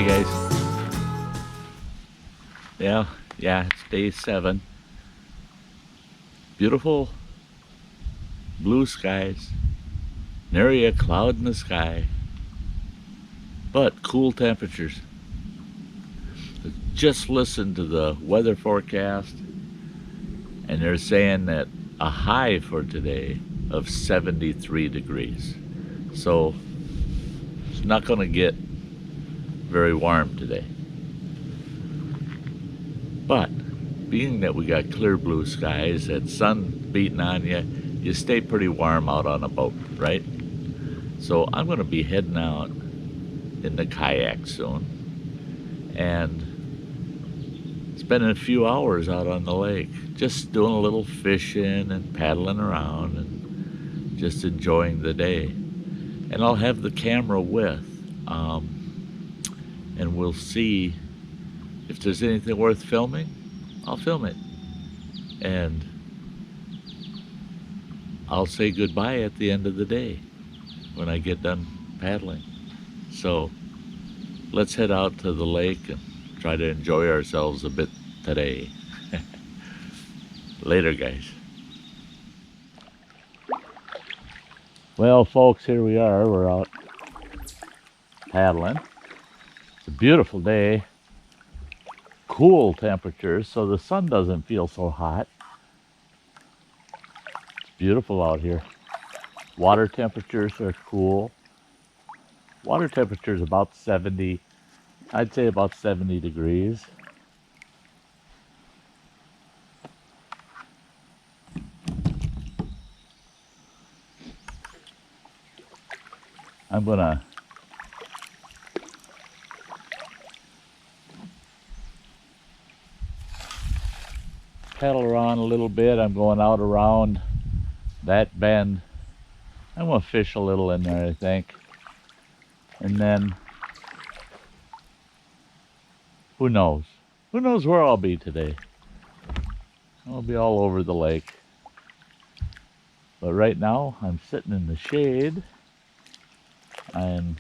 Hey guys. Yeah, it's day 7. Beautiful blue skies. Nary a cloud in the sky. But cool temperatures. Just listened to the weather forecast, and they're saying that a high for today of 73 degrees. So it's not going to get very warm today. But being that we got clear blue skies, that sun beating on you, you stay pretty warm out on a boat, right? So I'm going to be heading out in the kayak soon and spending a few hours out on the lake, just doing a little fishing and paddling around and just enjoying the day. And I'll have the camera with, and we'll see if there's anything worth filming. I'll film it, and I'll say goodbye at the end of the day when I get done paddling. So let's head out to the lake and try to enjoy ourselves a bit today. Later, guys. Well, folks, here we are. We're out paddling. It's a beautiful day. Cool temperatures, so the sun doesn't feel so hot. It's beautiful out here. Water temperatures are cool. Water temperature is about 70, I'd say about 70 degrees. I'm gonna paddle around a little bit. I'm going out around that bend. I'm gonna fish a little in there, I think. And then, who knows? Who knows where I'll be today? I'll be all over the lake. But right now, I'm sitting in the shade. I'm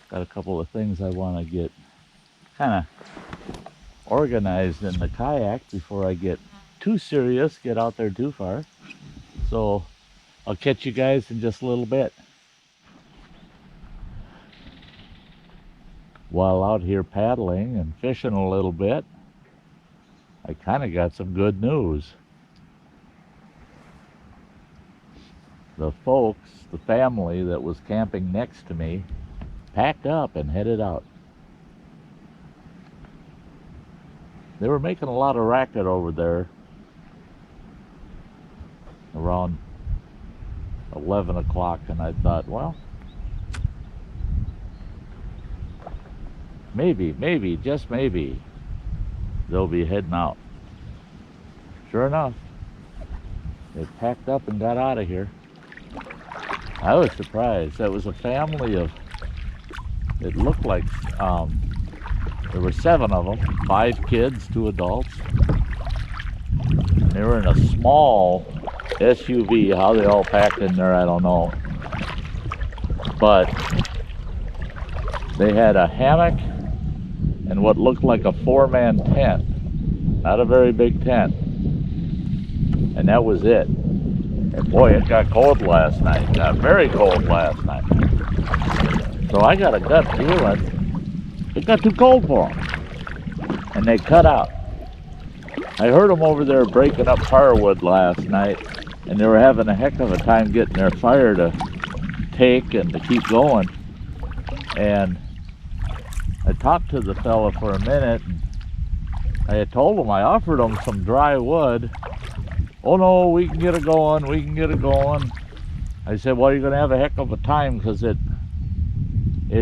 got a couple of things I want to get kind of organized in the kayak before I get too serious, get out there too far. So I'll catch you guys in just a little bit. While out here paddling and fishing a little bit, I kind of got some good news. The folks, the family that was camping next to me, packed up and headed out. They were making a lot of racket over there around 11 o'clock, and I thought, well, maybe, just maybe, they'll be heading out. Sure enough, they packed up and got out of here. I was surprised. That was a family of, it looked like, there were 7 of them, 5 kids, 2 adults. They were in a small SUV. How they all packed in there, I don't know. But they had a hammock and what looked like a 4-man tent. Not a very big tent. And that was it. And boy, it got cold last night. It got very cold last night. So I got a gut feeling it got too cold for them. And they cut out. I heard them over there breaking up firewood last night, and they were having a heck of a time getting their fire to take and to keep going. And I talked to the fella for a minute, and I had told him, I offered him some dry wood. Oh no, we can get it going, we can get it going. I said, well, you're going to have a heck of a time, because it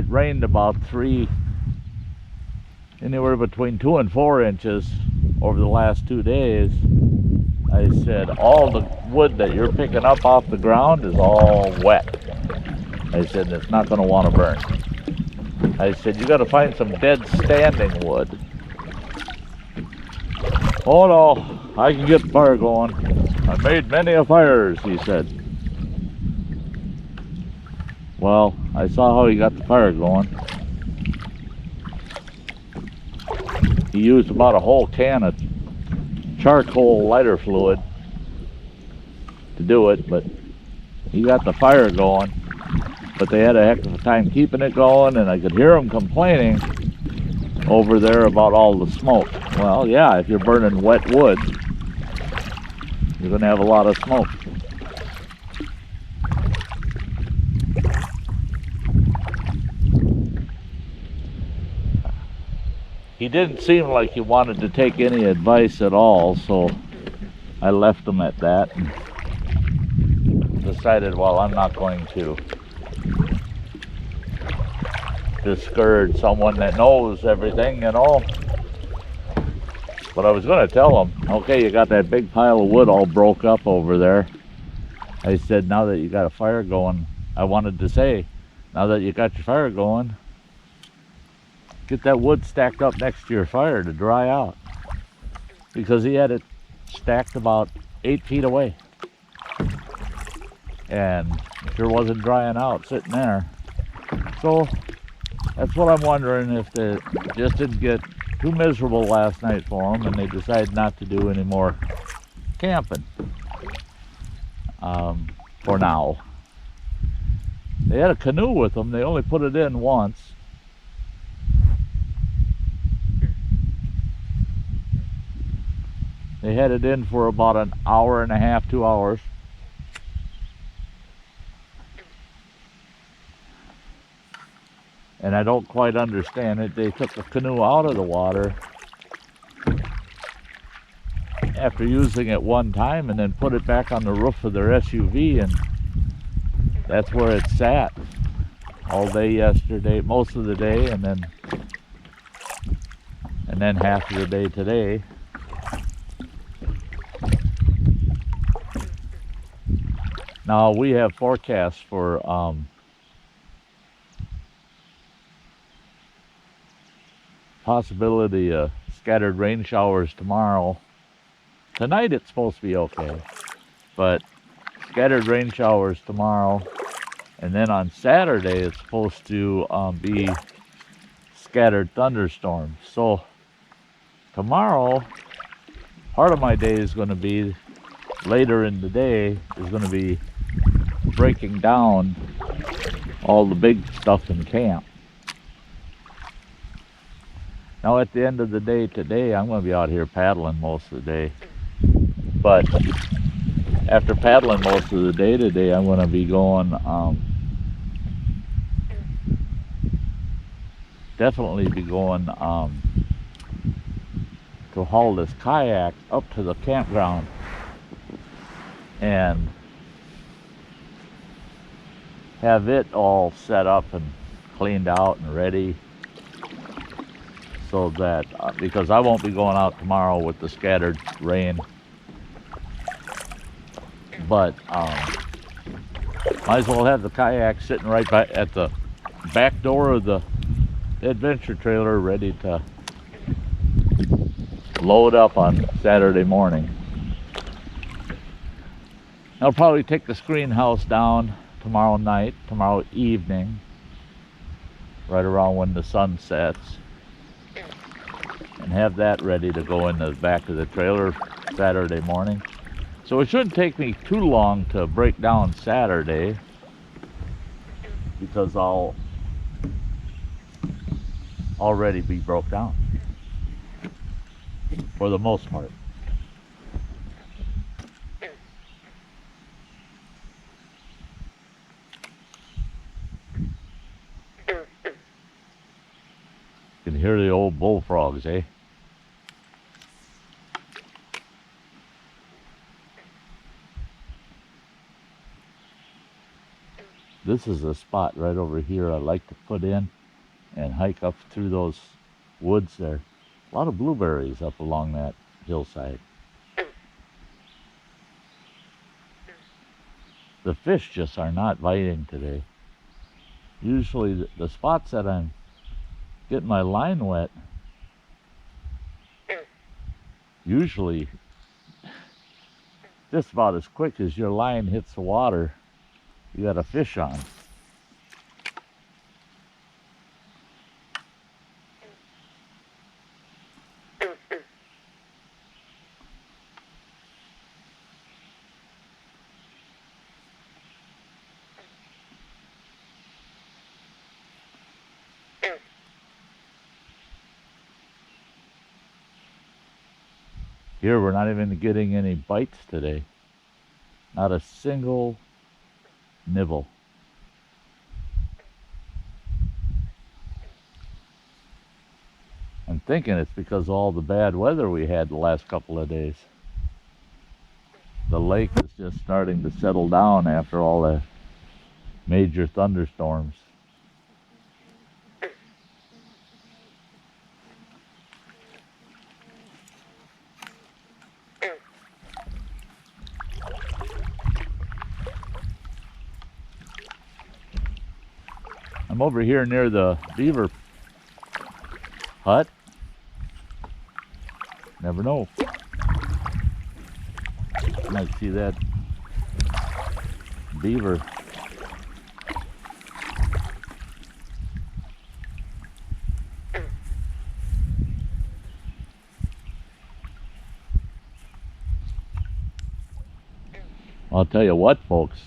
rained about anywhere between 2 and 4 inches over the last 2 days. I said, all the wood that you're picking up off the ground is all wet. I said, it's not going to want to burn. I said, you got to find some dead standing wood. Oh no, I can get the fire going. I made many a fires, he said. Well, I saw how he got the fire going. he used about a whole can of charcoal lighter fluid to do it, but he got the fire going. But they had a heck of a time keeping it going, and I could hear them complaining over there about all the smoke. Well, yeah, if you're burning wet wood, you're going to have a lot of smoke. He didn't seem like he wanted to take any advice at all, so I left him at that and decided, well, I'm not going to discourage someone that knows everything, you know. But I was going to tell him, okay, you got that big pile of wood all broke up over there. I said, now that you got a fire going, I wanted to say, now that you got your fire going, get that wood stacked up next to your fire to dry out. Because he had it stacked about 8 feet away. And it sure wasn't drying out sitting there. So that's what I'm wondering, if they just didn't get too miserable last night for them and they decided not to do any more camping for now. They had a canoe with them. They only put it in once. They had it in for about an hour and a half, 2 hours. And I don't quite understand it. They took the canoe out of the water after using it one time and then put it back on the roof of their SUV, and that's where it sat all day yesterday, most of the day, and then half of the day today. Now we have forecasts for possibility of scattered rain showers tomorrow. Tonight it's supposed to be okay, but scattered rain showers tomorrow, and then on Saturday it's supposed to be scattered thunderstorms. So tomorrow, part of my day is going to be, later in the day, is going to be breaking down all the big stuff in camp. Now at the end of the day today, I'm going to be out here paddling most of the day. But after paddling most of the day today, I'm going to be going, definitely be going to haul this kayak up to the campground and have it all set up and cleaned out and ready, so that because I won't be going out tomorrow with the scattered rain, but might as well have the kayak sitting right by at the back door of the adventure trailer, ready to load up on Saturday morning. I'll probably take the screen house down tomorrow evening, right around when the sun sets, and have that ready to go in the back of the trailer Saturday morning. So it shouldn't take me too long to break down Saturday, because I'll already be broke down for the most part. You can hear the old bullfrogs, eh? This is a spot right over here I like to put in and hike up through those woods there. A lot of blueberries up along that hillside. The fish just are not biting today. Usually the spots that I'm getting my line wet, usually just about as quick as your line hits the water, you got a fish on. Here we're not even getting any bites today. Not a single nibble. I'm thinking it's because of all the bad weather we had the last couple of days. The lake is just starting to settle down after all the major thunderstorms. I'm over here near the beaver hut. Never know. You might see that beaver. I'll tell you what, folks.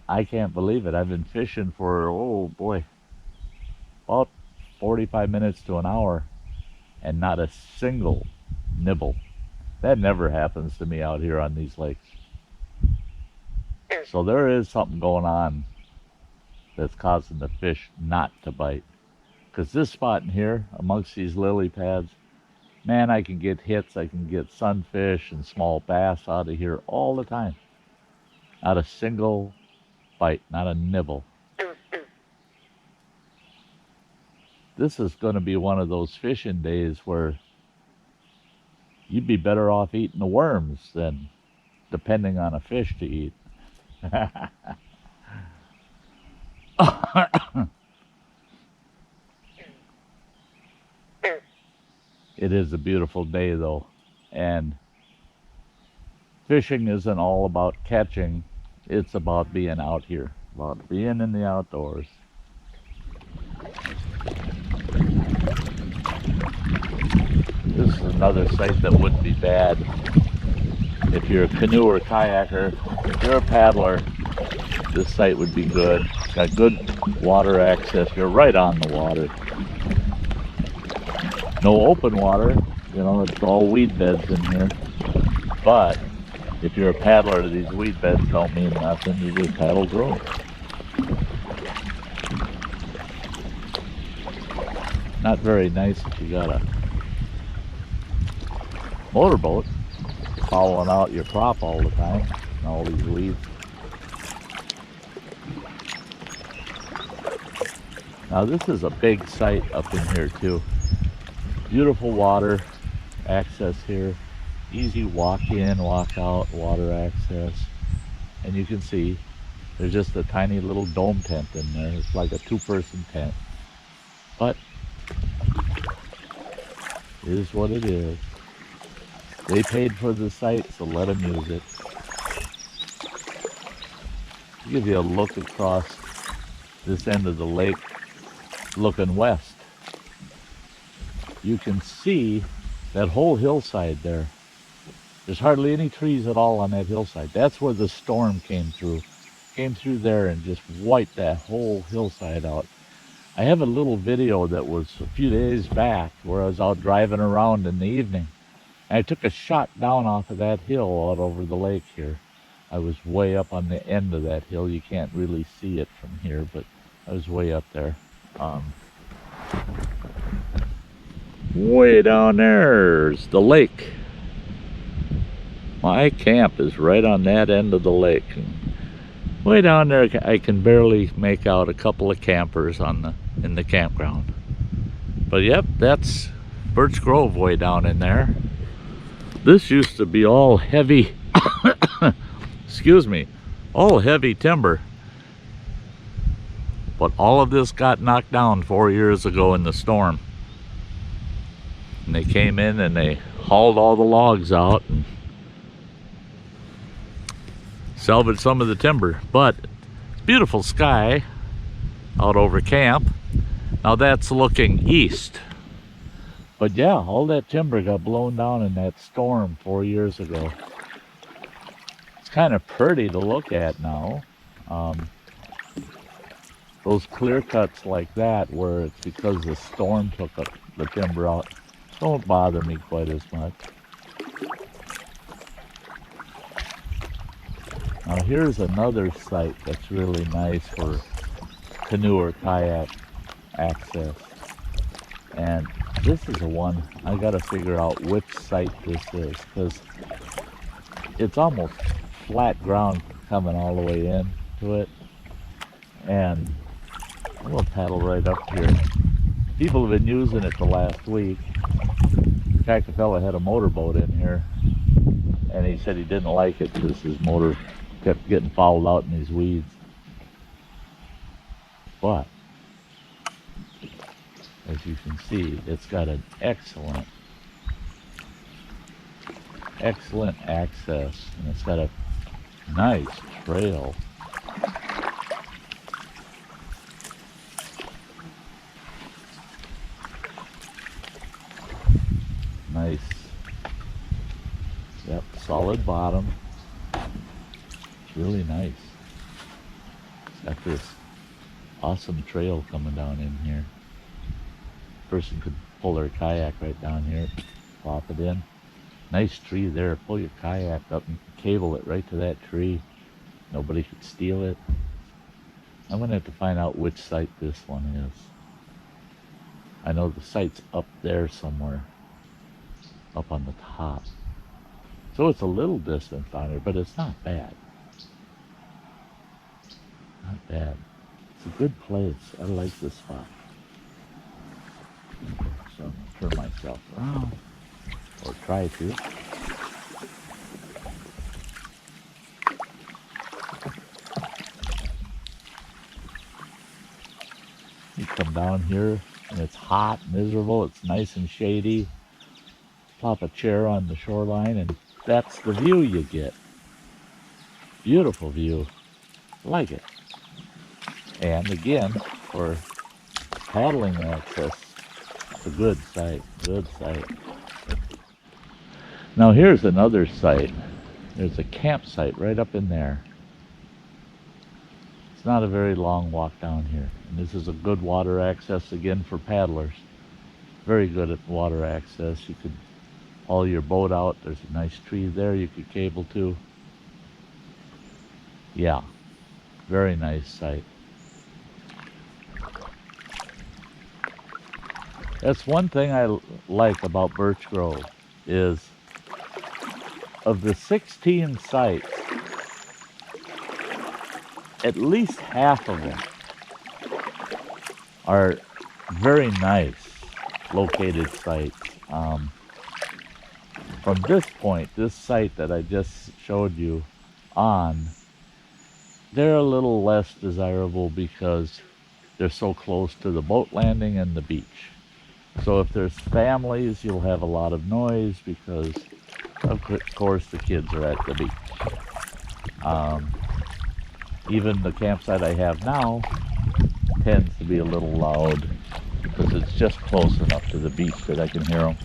I can't believe it. I've been fishing for, oh boy, about 45 minutes to an hour and not a single nibble. That never happens to me out here on these lakes. So there is something going on that's causing the fish not to bite. Because this spot in here, amongst these lily pads, man, I can get hits. I can get sunfish and small bass out of here all the time. Not a single bite, not a nibble. This is going to be one of those fishing days where you'd be better off eating the worms than depending on a fish to eat. It is a beautiful day though, and fishing isn't all about catching. It's about being out here, about being in the outdoors. This is another site that wouldn't be bad if you're a canoe or kayaker. If you're a paddler, this site would be good. It's got good water access. You're right on the water. No open water, you know, it's all weed beds in here. But if you're a paddler, these weed beds don't mean nothing. You just paddle through them. Not very nice if you got a motorboat following out your crop all the time and all these weeds. Now this is a big site up in here too. Beautiful water access here. Easy walk in, walk out, water access. And you can see there's just a tiny little dome tent in there. It's like a two-person tent. But it is what it is. They paid for the site, so let them use it. I'll give you a look across this end of the lake, looking west. You can see that whole hillside there. There's hardly any trees at all on that hillside. That's where the storm came through. Came through there and just wiped that whole hillside out. I have a little video that was a few days back where I was out driving around in the evening. And I took a shot down off of that hill out over the lake here. I was way up on the end of that hill. You can't really see it from here, but I was way up there. Way down there's the lake. My camp is right on that end of the lake. And way down there, I can barely make out a couple of campers in the campground. But yep, that's Birch Grove way down in there. This used to be all heavy, excuse me, all heavy timber. But all of this got knocked down 4 years ago in the storm. And they came in and they hauled all the logs out and salvaged some of the timber. But it's beautiful sky out over camp. Now that's looking east. But yeah, all that timber got blown down in that storm 4 years ago. It's kind of pretty to look at now. Those clear cuts like that, where it's because the storm took the timber out, don't bother me quite as much. Now here's another site that's really nice for canoe or kayak access. And this is the one I gotta figure out which site this is, because it's almost flat ground coming all the way in to it. And I'm gonna paddle right up here. People have been using it the last week. In fact, a fella had a motorboat in here, and he said he didn't like it because his motor kept getting fouled out in these weeds. But as you can see, it's got an excellent access, and it's got a nice trail. Nice. Yep, solid bottom. It's really nice. It's got this awesome trail coming down in here. Person could pull their kayak right down here, plop it in. Nice tree there. Pull your kayak up and cable it right to that tree. Nobody could steal it. I'm gonna have to find out which site this one is. I know the site's up there somewhere, up on the top. So it's a little distance down here, but it's not bad. Not bad. It's a good place. I like this spot. So I'm gonna turn myself around, or try to. You come down here and it's hot, miserable, it's nice and shady. Plop a chair on the shoreline and that's the view you get. Beautiful view. Like it. And again, for paddling access, it's a good site. Good site. Now here's another site. There's a campsite right up in there. It's not a very long walk down here. And this is a good water access again for paddlers. Very good at water access. You could haul your boat out. There's a nice tree there you could cable to. Yeah, very nice site. That's one thing I like about Birch Grove is of the 16 sites, at least half of them are very nice located sites. From this point, this site that I just showed you on, they're a little less desirable because they're so close to the boat landing and the beach. So if there's families, you'll have a lot of noise because of course the kids are at the beach. Even the campsite I have now tends to be a little loud because it's just close enough to the beach that I can hear them.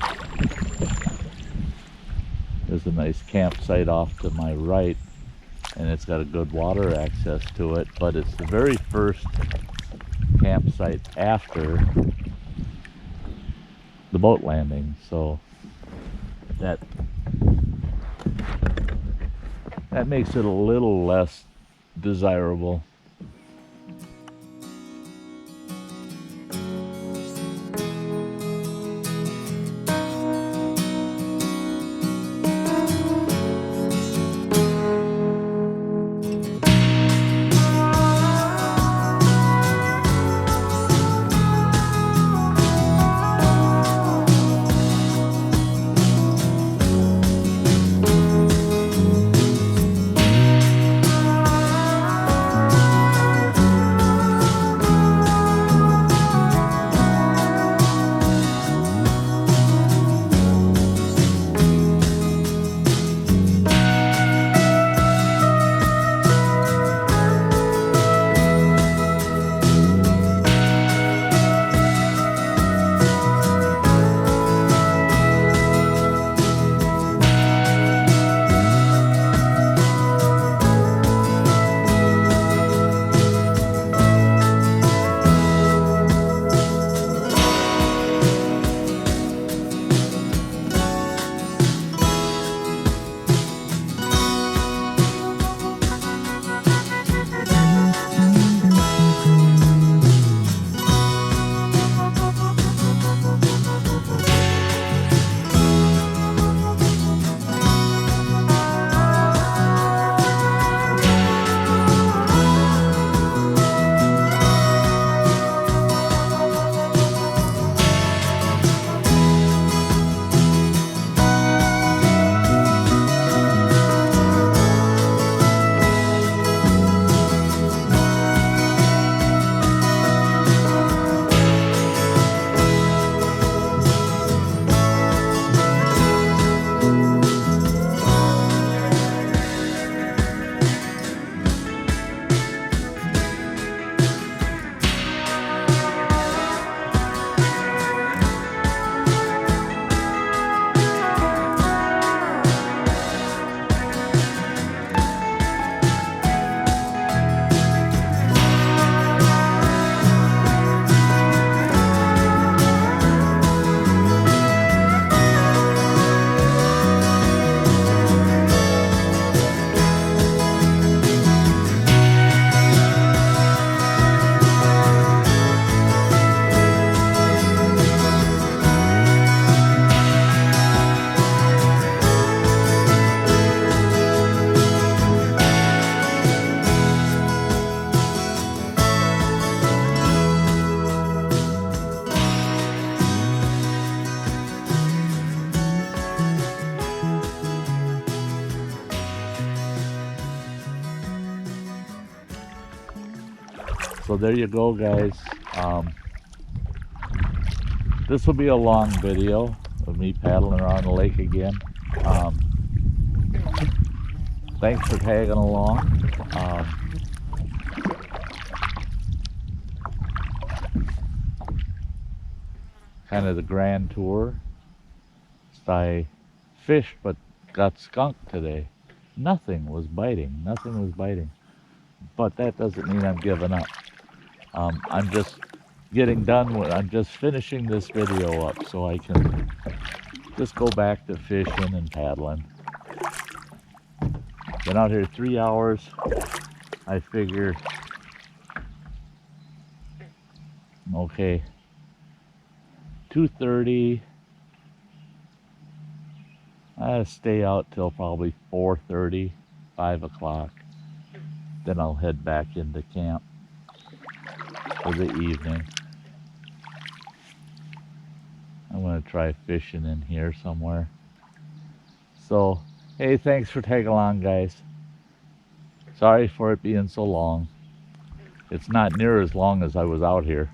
There's a nice campsite off to my right, and it's got a good water access to it, but it's the very first campsite after the boat landing, so that makes it a little less desirable. So there you go, guys. This will be a long video of me paddling around the lake again. Thanks for tagging along. Kind of the grand tour. Sty fished but got skunked today. Nothing was biting. Nothing was biting. But that doesn't mean I'm giving up. I'm just getting done with, I'm just finishing this video up so I can just go back to fishing and paddling. Been out here 3 hours. I figure, okay, 2:30. I'll stay out till probably 4:30, 5 o'clock. Then I'll head back into camp for the evening. I'm going to try fishing in here somewhere. So, hey, thanks for tagging along, guys. Sorry for it being so long. It's not near as long as I was out here.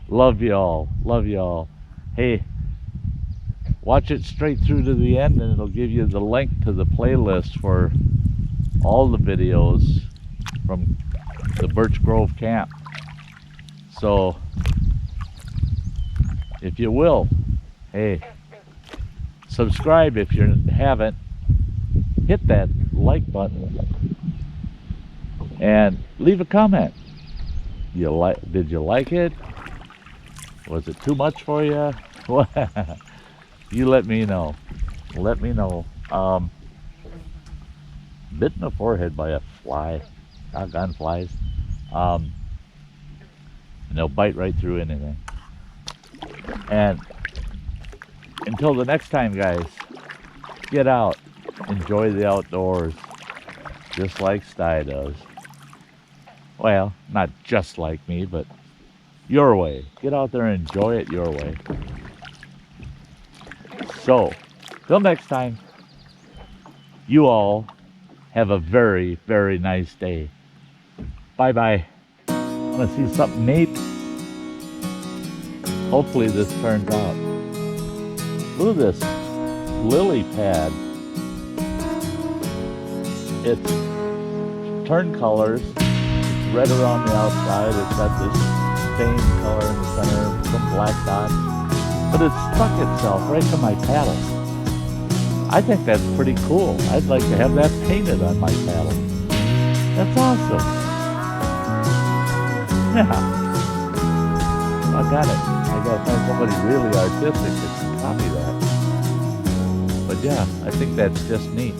Love y'all. Love y'all. Hey, watch it straight through to the end and it'll give you the link to the playlist for all the videos from the Birch Grove Camp. So, if you will, hey, subscribe if you haven't. Hit that like button and leave a comment. Did you like it? Was it too much for you? You let me know. Let me know. Bit in the forehead by a fly. Doggone flies. And they'll bite right through anything. And until the next time, guys, get out. Enjoy the outdoors. Just like Sty does. Well, not just like me, but your way. Get out there and enjoy it your way. So, till next time, you all have a very, very nice day. Bye-bye. I want to see something neat. Hopefully this turns out. Look at this lily pad. It's turned colors. It's red around the outside. It's got this stained color in the center, some black dots. But it's stuck itself right to my paddle. I think that's pretty cool. I'd like to have that painted on my paddle. That's awesome. Yeah. I got it. I gotta find somebody really artistic that can copy that. But yeah, I think that's just neat.